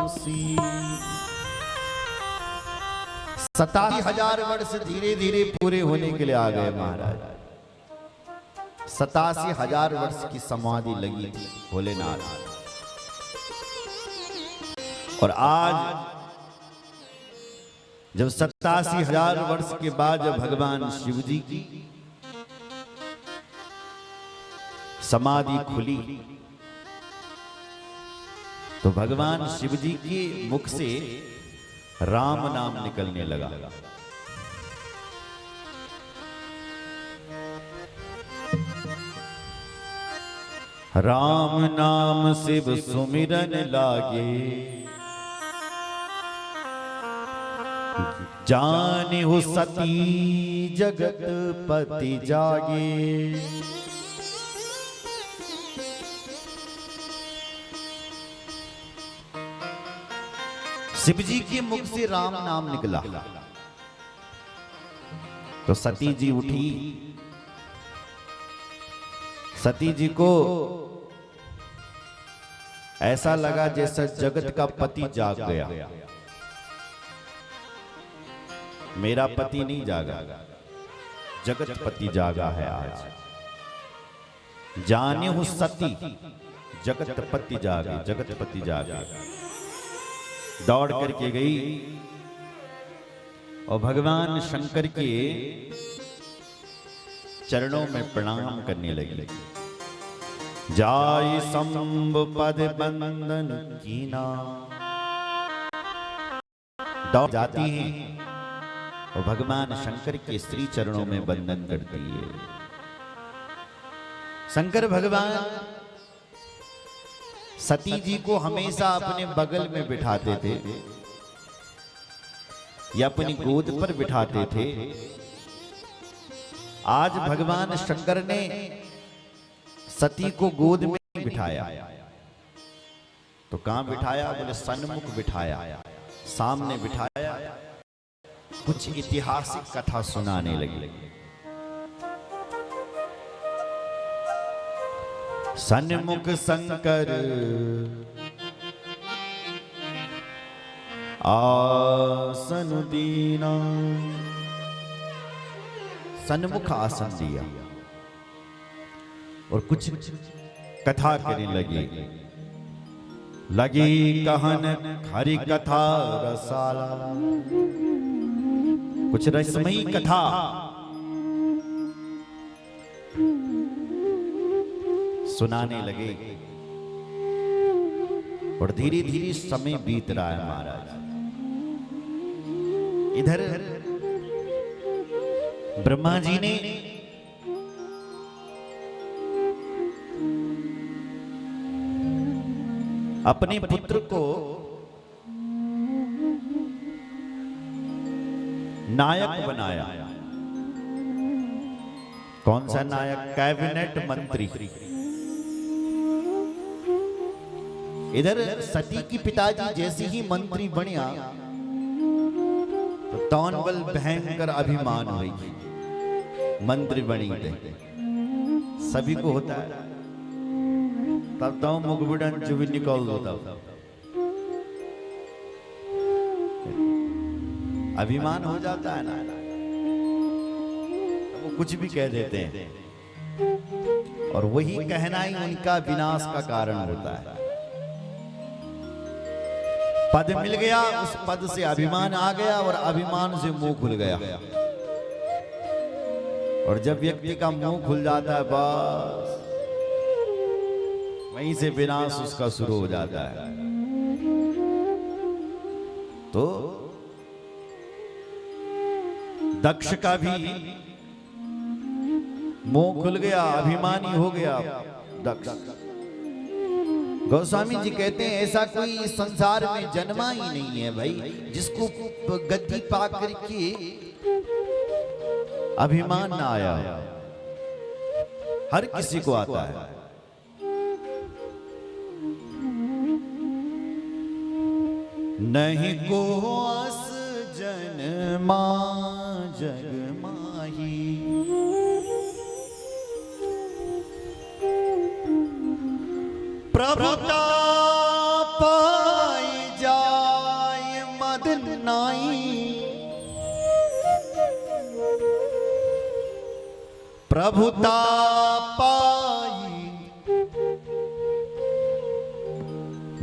सी। 87,000 वर्ष धीरे धीरे पूरे होने के लिए आ गए महाराज। 87,000 वर्ष की समाधि लगी थी भोलेनाथ। और आज जब 87,000 वर्ष के बाद जब भगवान शिव जी की समाधि खुली तो भगवान शिव जी के मुख से राम नाम निकलने लगा। राम नाम शिव सुमिरन लागे, जानिहु सती जगत पति जागे। शिव जी के मुख से राम नाम निकला तो सती जी उठी। सती जी को ऐसा लगा जैसा जगत का पति जाग गया। मेरा पति नहीं जागा, जगत पति जागा है आज। जानिहु सती जगत पति जागे, जगत पति जागे। दौड़ करके गई और भगवान शंकर के चरणों में प्रणाम करने लगी। जाय शंभ पद बंदन कीना। दौड़ जाती हैं और भगवान शंकर के श्री चरणों में वंदन करती है। शंकर भगवान सती जी को हमेशा अपने बगल में बिठाते थे या अपनी गोद पर बिठाते थे। आज भगवान शंकर ने सती को गोद में बिठाया। तो कहां बिठाया? बोले सन्मुख बिठाया, सामने बिठाया। कुछ ऐतिहासिक कथा सुनाने लगी। सन्मुख शंकर आसन दीना। सन्मुख आसन दिया और कुछ कथा करने लगे। लगी कहन हरि कथा रसाला। कुछ रसमयी कथा सुनाने लगे और धीरे धीरे समय बीत रहा है महाराज। इधर ब्रह्मा जी ने अपने पुत्र को नायक बनाया। कौन सा नायक? कैबिनेट मंत्री। इधर सती की पिताजी जैसे ही मंत्री बनिया तो तौनबल भयंकर अभिमान हुई। मंत्री बनी थे, सभी को होता है। तब तो मुखबिड़न जो भी निकल दो तब अभिमान हो जाता है ना, वो कुछ भी कह देते हैं और वही कहना ही उनका विनाश का कारण होता है। पद मिल गया, उस पद से अभिमान आ गया और अभिमान से मुंह खुल गया। और जब व्यक्ति का मुंह खुल जाता है बस वहीं से विनाश उसका शुरू हो जाता है। तो दक्ष का भी मुंह खुल गया, अभिमानी हो गया दक्ष। गोस्वामी जी कहते हैं ऐसा कोई संसार में जन्मा ही नहीं है भाई जिसको गद्दी पा करके अभिमान ना आया। हर किसी को आता है। नहीं को आस जन्मा जग माही, प्रभुता पाई जा मद नाई, प्रभुता पाई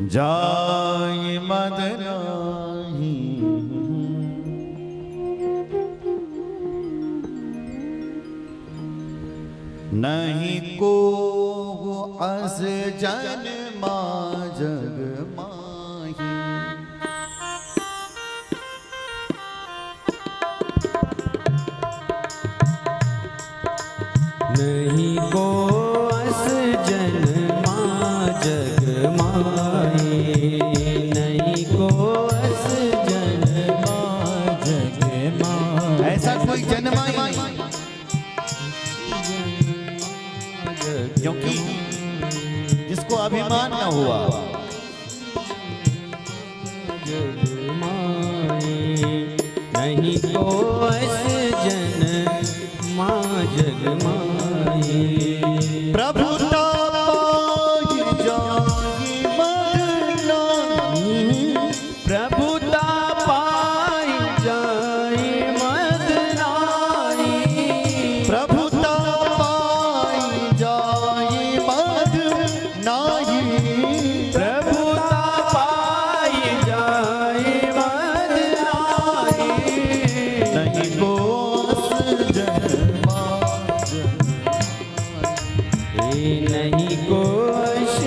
जाय मद नाही। नहीं को अस जन्मा जग माही। नहीं को अस जन्मा जग माही। नहीं को अस जन्मा जग माही। ऐसा कोई जन्मा ही नहीं, क्योंकि जिसको अभिमान न हुआ, नहीं को अस जन्मा जग माही। प्रभुता पाई जाई मद नाही। प्रभुता पाई जाई मद नाही। प्रभुता पाई जाई मद नाही। प्रभुता पाई जाई मद नाही। नहीं को अस जन्मा नहीं को अस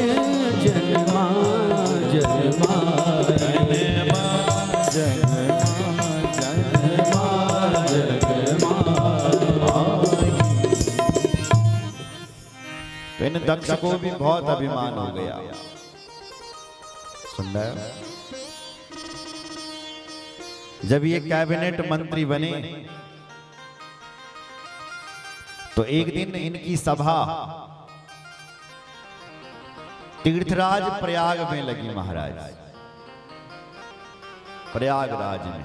जन्मा जन्मा तो इन दक्ष को भी बहुत अभिमान हो गया। सुन रहे हो? जब ये कैबिनेट मंत्री बने तो एक दिन इनकी सभा तीर्थराज प्रयाग में लगी महाराज, प्रयागराज में।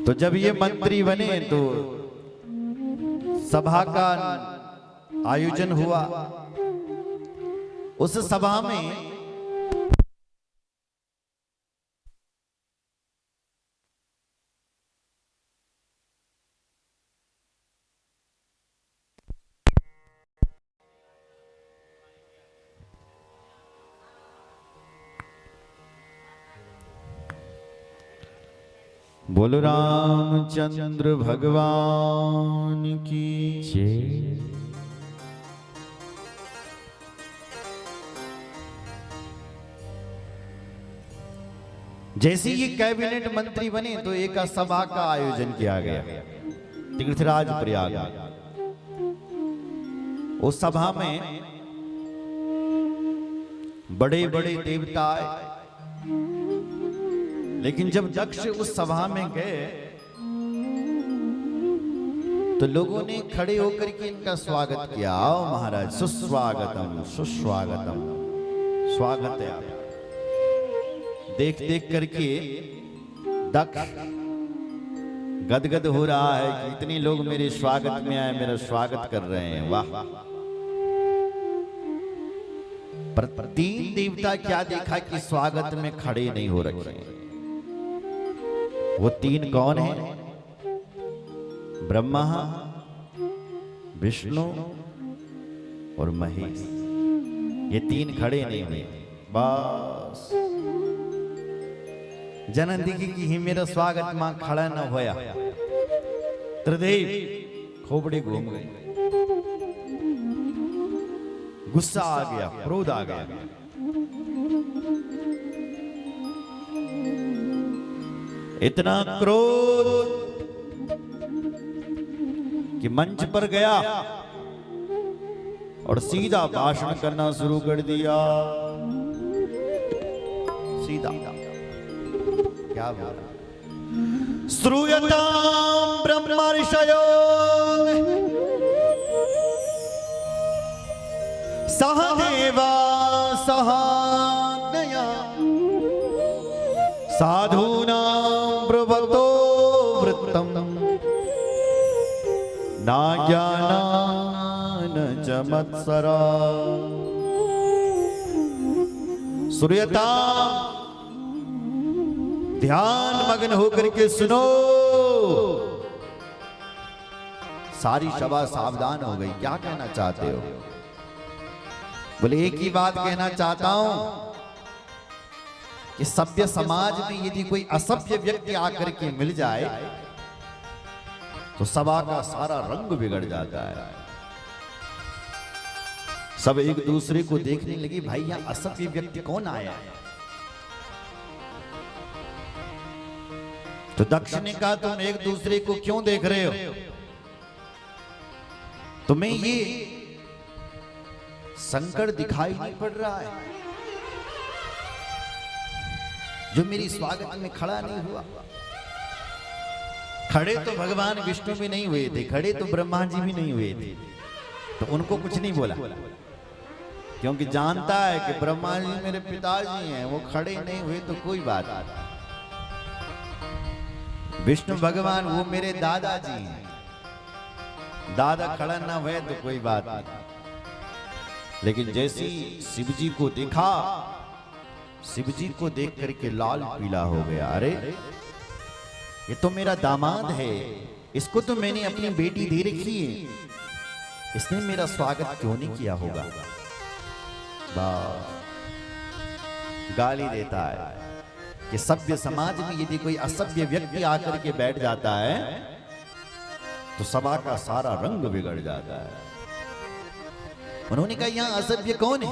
तो जब ये मंत्री बने तो सभा का आयोजन हुआ। उस सभा में बोलो रामचंद्र भगवान की जय। जैसे ये कैबिनेट मंत्री बने तो एक सभा का आयोजन किया गया तीर्थराज प्रयाग में। उस सभा में बड़े बड़े देवता आए, लेकिन जब दक्ष उस सभा में गए तो लोगों ने खड़े होकर के इनका स्वागत किया। आओ महाराज, सुस्वागतम सुस्वागतम, स्वागत है आप। देख देख करके दक्ष गदगद हो रहा है कि इतने लोग मेरे स्वागत में आए, मेरा स्वागत कर रहे हैं, वाह। पर तीन देवता क्या देखा कि स्वागत में खड़े नहीं हो रखे। वो तीन कौन हैं? ब्रह्मा, विष्णु और महेश। ये तीन खड़े नहीं हुए। बस जनन दिखी कि ही मेरा स्वागत मां खड़ा न होया। त्रिदेव खोपड़ी घूम गई, गुस्सा आ गया, क्रोध आ गया। इतना क्रोध कि मंच पर गया और सीधा भाषण करना शुरू कर दिया। सीधा क्या बोला? श्रूयतां ब्रह्मर्षयो सह देवा सहाज्ञया साधूनां ब्रुवतो वृत्तम् ना ज्ञाना न च मत्सरा। सूर्यता ध्यान मग्न होकर के सुनो। सारी सभा सावधान हो गई। क्या कहना चाहते हो? बोले एक ही बात कहना चाहता हूं कि सभ्य समाज में यदि कोई असभ्य व्यक्ति आकर के मिल जाए तो सभा का सारा रंग बिगड़ जाता है। सब एक दूसरे को देखने लगी, भाई यहां असभ्य व्यक्ति कौन आया है? तो दक्ष ने कहा, तुम एक दूसरे को क्यों देख रहे हो? तुम्हें ये संकट दिखाई नहीं पड़ रहा है जो मेरी स्वागत में खड़ा नहीं हुआ? खड़े तो भगवान विष्णु भी नहीं हुए थे, खड़े तो ब्रह्मा जी भी नहीं हुए थे, तो उनको कुछ नहीं बोला, क्योंकि जानता है कि ब्रह्मा जी मेरे पिताजी हैं, वो खड़े नहीं हुए तो कोई बात नहीं। विष्णु भगवान वो मेरे दादाजी हैं, दादा खड़ा ना हुए तो कोई बात नहीं। लेकिन जैसी शिव जी को देखा, शिव जी को देख करके लाल पीला हो गया। अरे ये तो मेरा दामाद है, इसको तो मैंने अपनी बेटी दे रखी है, इसने मेरा स्वागत क्यों नहीं किया होगा? गाली देता है कि सभ्य समाज में यदि कोई असभ्य व्यक्ति आकर के बैठ जाता है तो सभा का सारा रंग बिगड़ जाता है। उन्होंने कहा, यहां असभ्य कौन है?